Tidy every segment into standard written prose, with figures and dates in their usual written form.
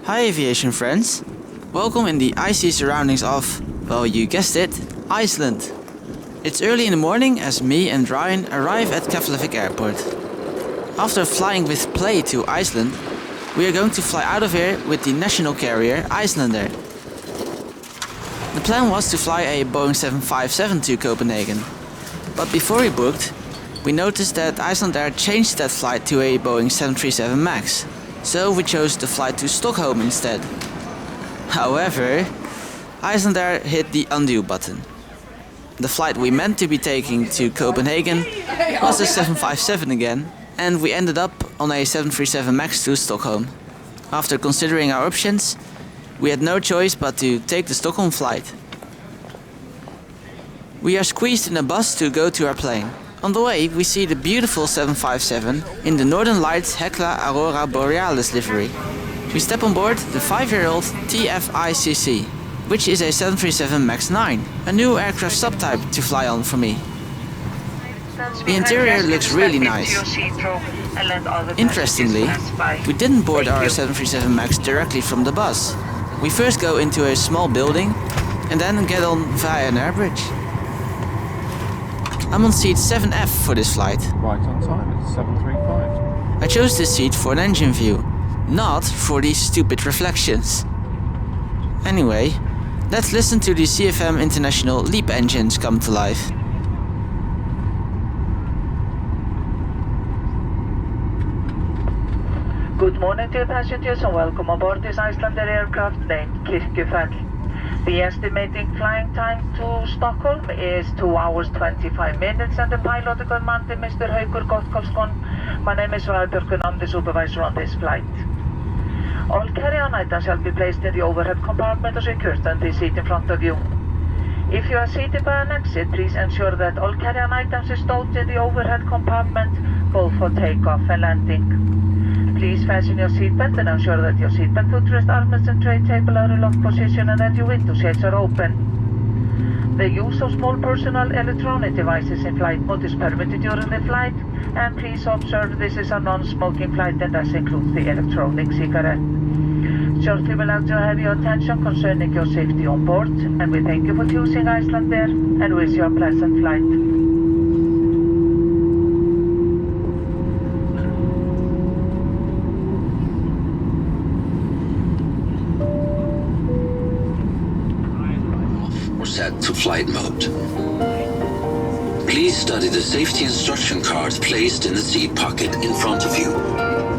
Hi aviation friends! Welcome in the icy surroundings of, well you guessed it, Iceland. It's early in the morning as me and Ryan arrive at Keflavik airport. After flying with play to Iceland, we are going to fly out of here with the national carrier Icelandair. The plan was to fly a Boeing 757 to Copenhagen, but before we booked, we noticed that Icelandair changed that flight to a Boeing 737 MAX, so we chose the flight to Stockholm instead. However, Icelandair hit the undo button. The flight we meant to be taking to Copenhagen was a 757 again, and we ended up on a 737 MAX to Stockholm. After considering our options, we had no choice but to take the Stockholm flight. We are squeezed in a bus to go to our plane. On the way, we see the beautiful 757 in the Northern Lights Hekla Aurora Borealis livery. We step on board the 5-year-old TF-ICC, which is a 737 MAX 9, a new aircraft subtype to fly on for me. The interior looks really nice. Interestingly, we didn't board our 737 MAX directly from the bus. We first go into a small building and then get on via an air bridge. I'm on seat 7F for this flight. Right on time, it's 7:35. I chose this seat for an engine view, not for these stupid reflections. Anyway, let's listen to the CFM International LEAP engines come to life. Good morning dear passengers and welcome aboard this Icelandair aircraft named Keflavik. The estimating flying time to Stockholm is 2 hours 25 minutes and the pilot and commander Mr. Haukur Gottkolfsson. My name is Valbjörg and I'm the supervisor on this flight. All carry-on items shall be placed in the overhead compartment or secured on the seat in front of you. If you are seated by an exit, please ensure that all carry-on items are stowed in the overhead compartment, both for takeoff and landing. Please fasten your seatbelt and ensure that your seatbelt footrest, armrest and tray table are in locked position and that your window shades are open. The use of small personal electronic devices in flight mode is permitted during the flight, and please observe this is a non-smoking flight and thus includes the electronic cigarette. Shortly we'll like to have your attention concerning your safety on board, and we thank you for choosing Icelandair and wish you a pleasant flight. Set to flight mode. Please study the safety instruction card placed in the seat pocket in front of you.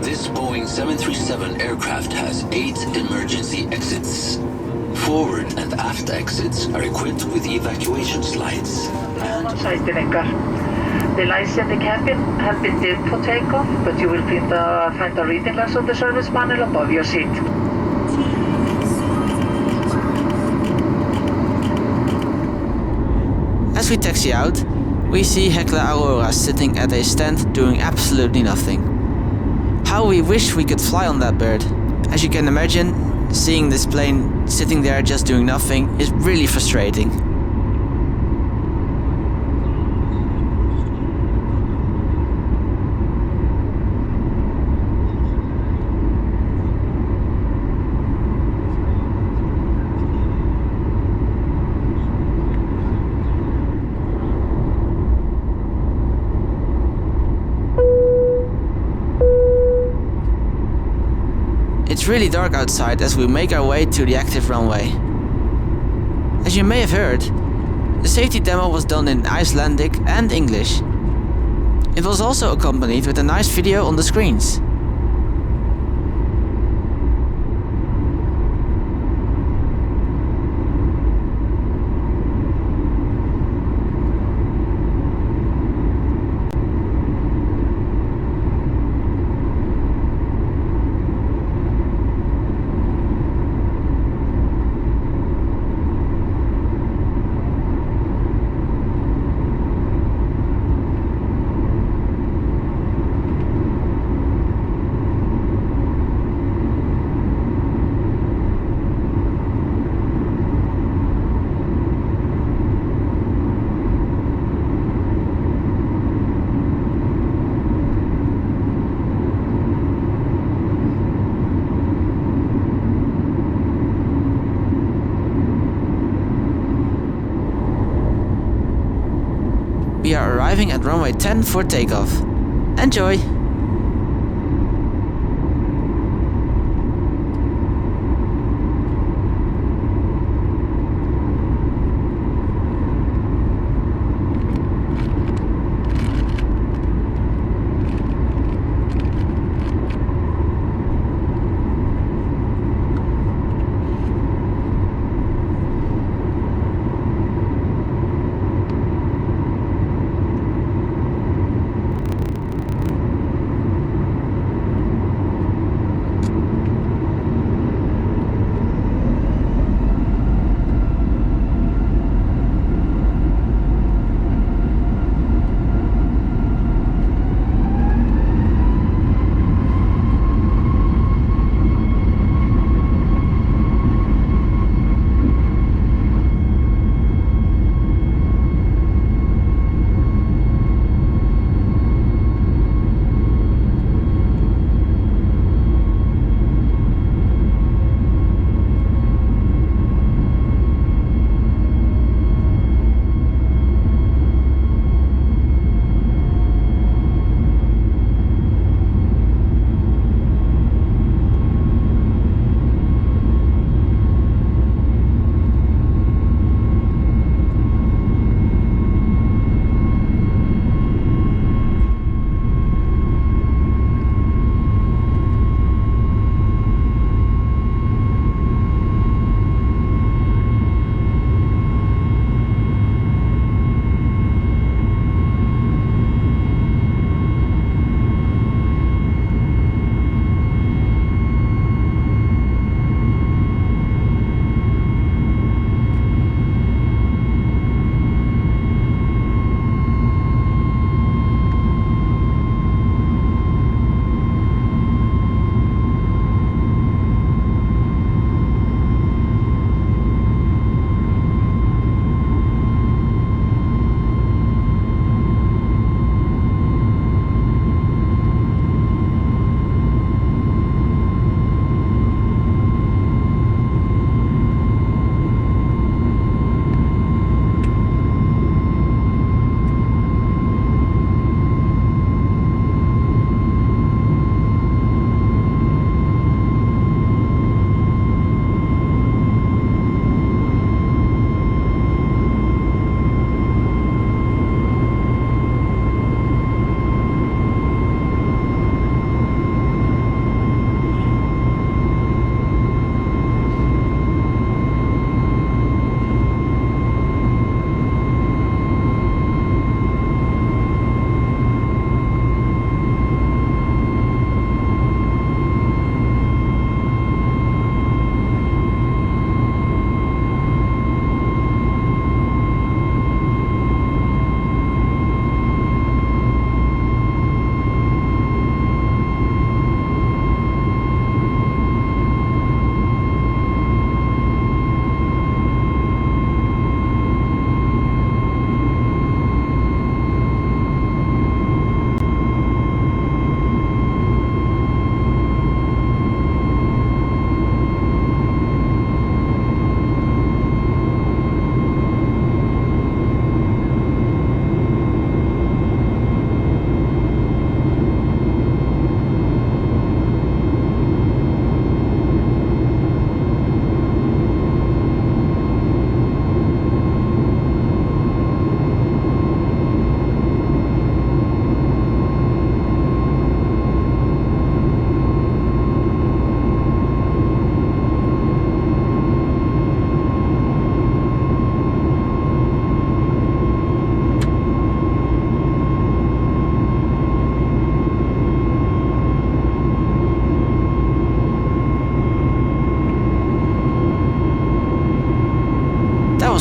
This Boeing 737 aircraft has 8 emergency exits. Forward and aft exits are equipped with evacuation slides. The lights in the cabin have been dimmed for takeoff, but you will find a reading glass on the service panel above your seat. As we taxi out, we see Hekla Aurora sitting at a stand doing absolutely nothing. How we wish we could fly on that bird. As you can imagine, seeing this plane sitting there just doing nothing is really frustrating. It's really dark outside as we make our way to the active runway. As you may have heard, the safety demo was done in Icelandic and English. It was also accompanied with a nice video on the screens. we are arriving at runway 10 for takeoff. Enjoy!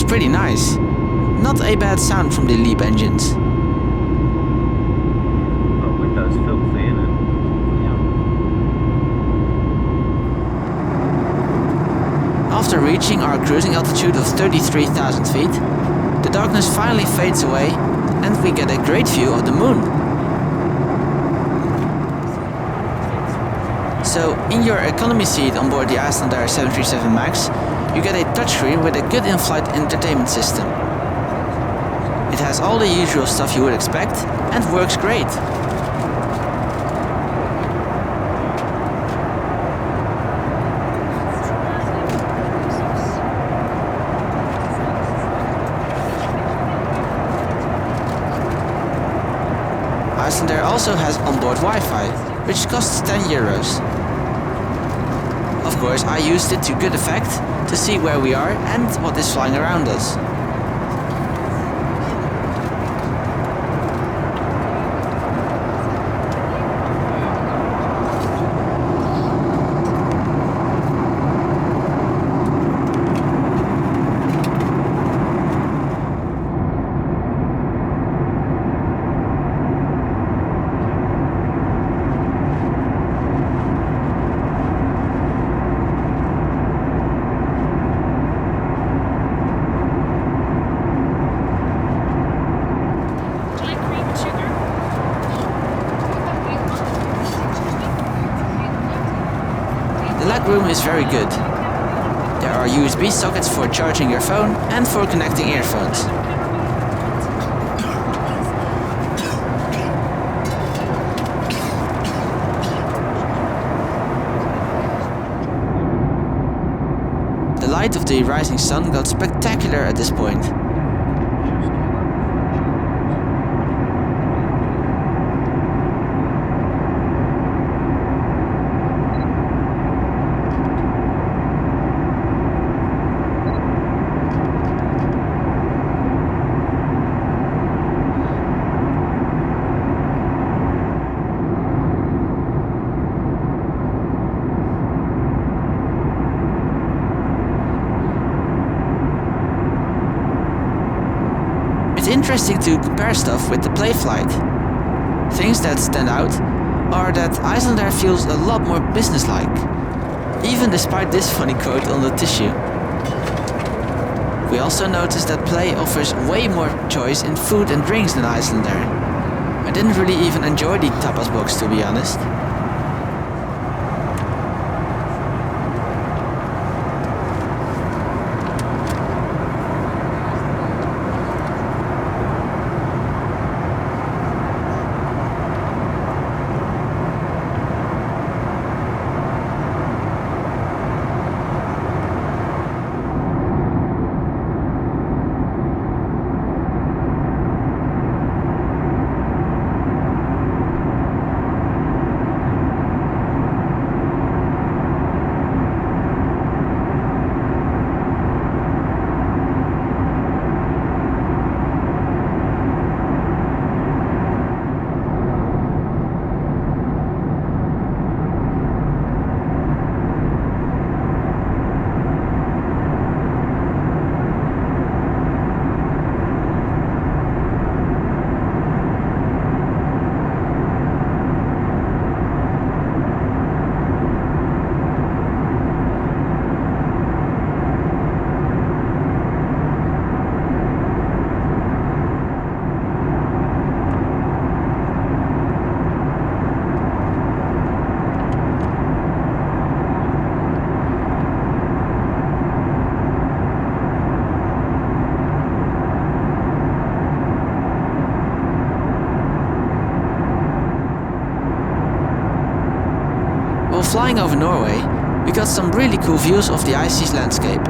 was pretty nice. Not a bad sound from the LEAP engines. Oh, window's filthy, isn't it? After reaching our cruising altitude of 33,000 feet, the darkness finally fades away and we get a great view of the moon. So, in your economy seat on board the Icelandair 737 MAX, you get a touchscreen with a good in-flight entertainment system. It It has all the usual stuff you would expect and works great. Icelandair also has onboard Wi-Fi, which costs €10. Of course, I used it to good effect to see where we are and what is flying around us. The legroom is very good. There are USB sockets for charging your phone and for connecting earphones. The light of the rising sun got spectacular at this point. It's interesting to compare stuff with the play flight. Things that stand out are that Icelandair feels a lot more businesslike, even despite this funny quote on the tissue. We also noticed that Play offers way more choice in food and drinks than Icelandair. I didn't really even enjoy the tapas box, to be honest. While flying over Norway, we got some really cool views of the IC's landscape.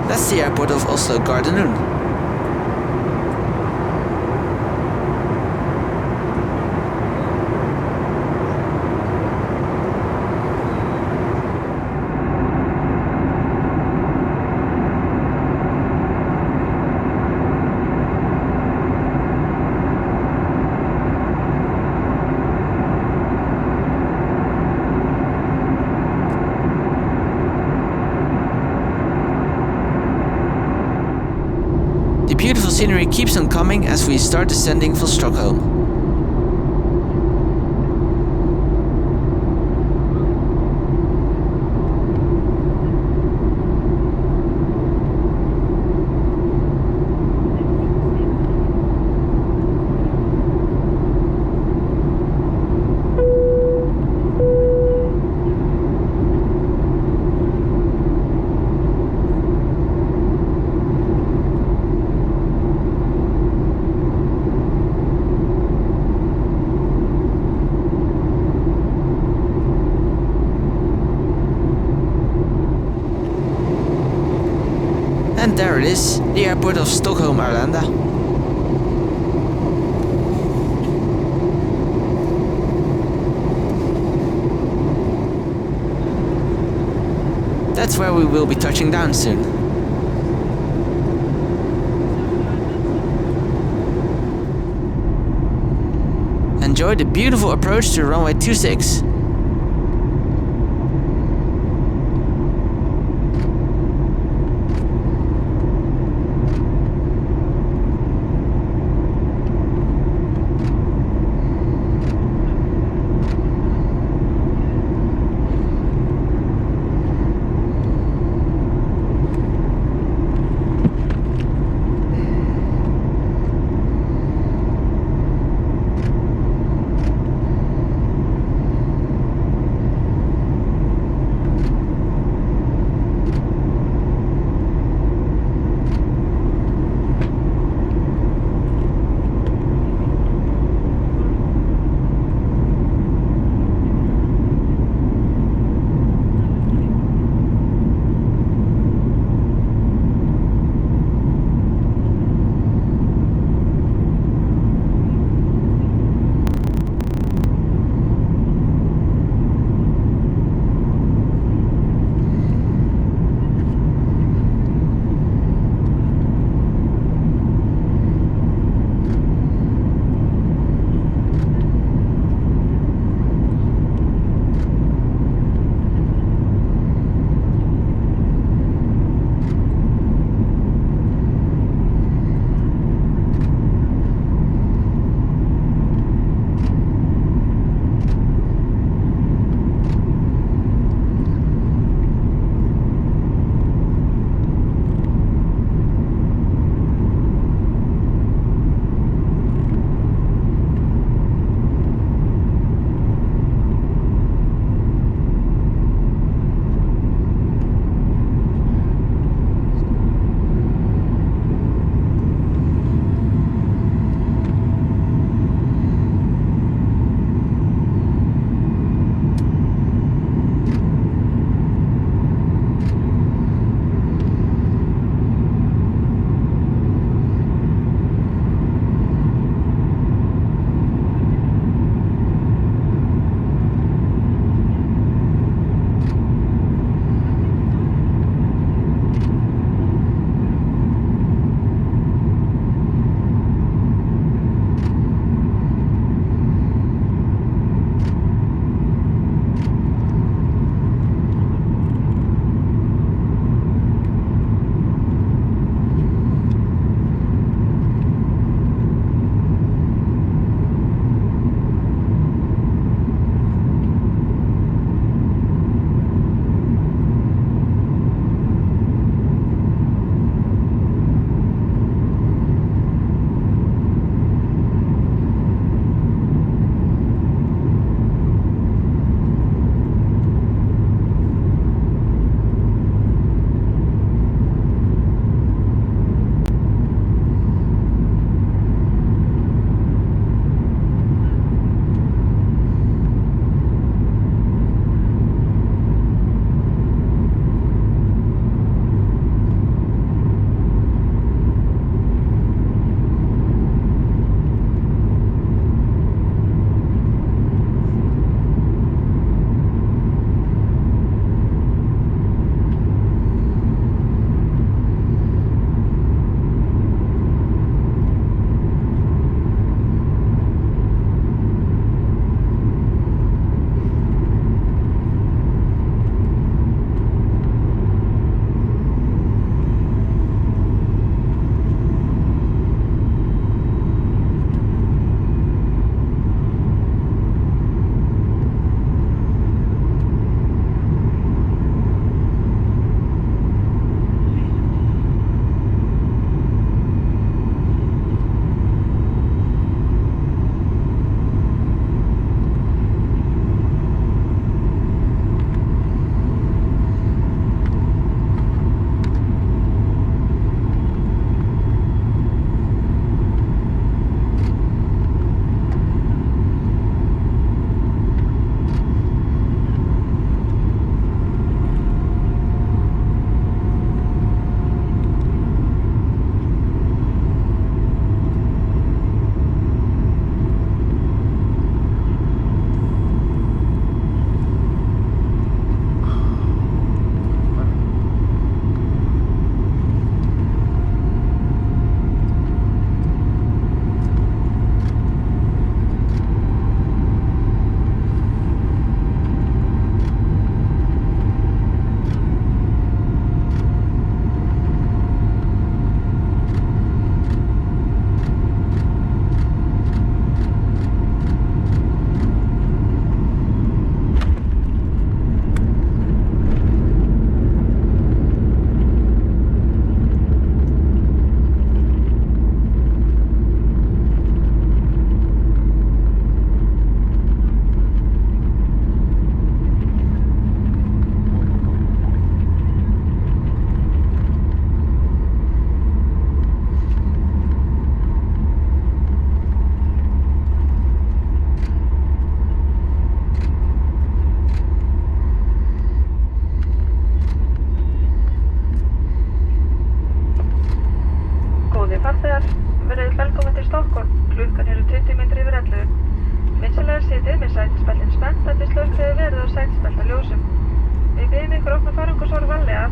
That's the airport of Oslo Gardermoen. The beautiful scenery keeps on coming as we start descending for Stockholm. And there it is, the airport of Stockholm Arlanda. That's where we will be touching down soon. Enjoy the beautiful approach to runway 26.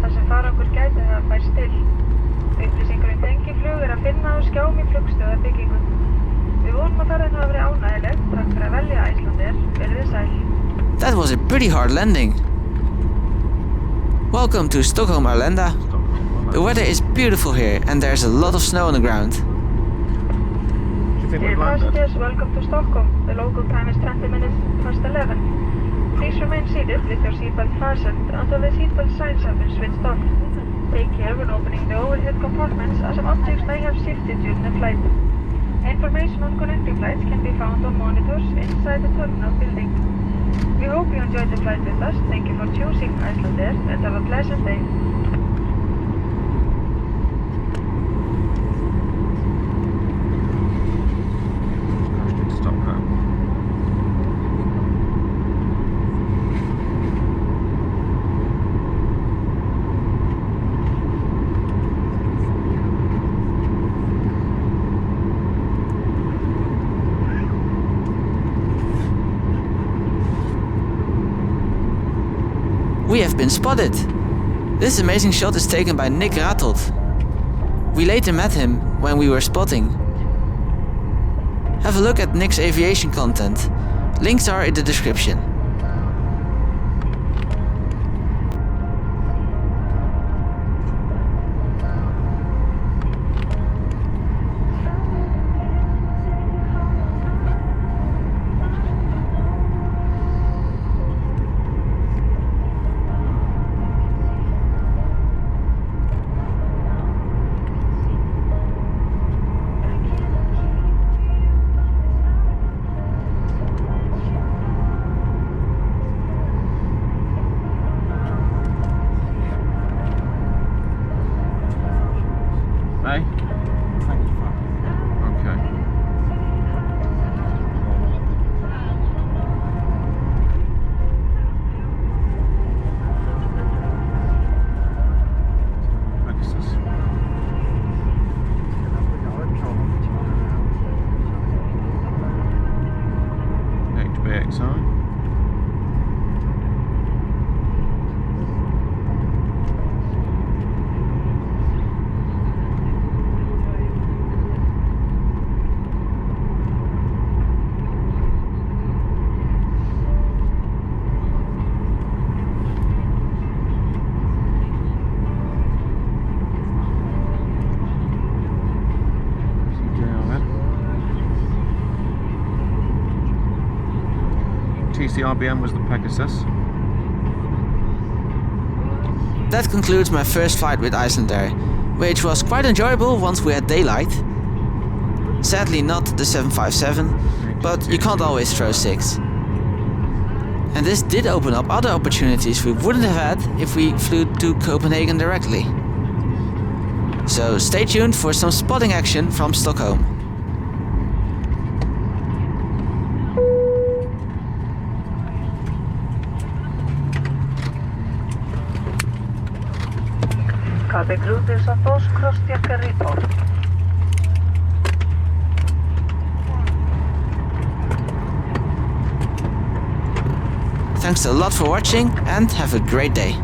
þar sem farangur gæti hafa færst til. Upplýsingur tengiflug að finna á skjám í flugstöðarbyggingu. Við vonum að ferðin hafi verið ánægilegt. Takk fyrir að velja Icelandair. Verið sæl. That was a pretty hard landing. Welcome to Stockholm Arlanda. The weather is beautiful here and there's a lot of snow on the ground. Dear passengers, welcome to Stockholm. The local time is 20 minutes past 11. Please remain seated with your seatbelt fastened until the seatbelt signs have been switched off. Take care when opening the overhead compartments as some objects may have shifted during the flight. Information on connecting flights can be found on monitors inside the terminal building. We hope you enjoyed the flight with us. Thank you for choosing Icelandair and have a pleasant day. We have been spotted! This amazing shot is taken by Nick Ratold. We later met him when we were spotting. Have a look at Nick's aviation content. Links are in the description. Hey? Okay. Pegasus. HBXI. TCRBM was the Pegasus. That concludes my first flight with Icelandair, which was quite enjoyable once we had daylight. Sadly not the 757, but you can't always throw 6. And this did open up other opportunities we wouldn't have had if we flew to Copenhagen directly. So stay tuned for some spotting action from Stockholm. Cabin crew, there's a post cross-check report. Thanks a lot for watching and have a great day.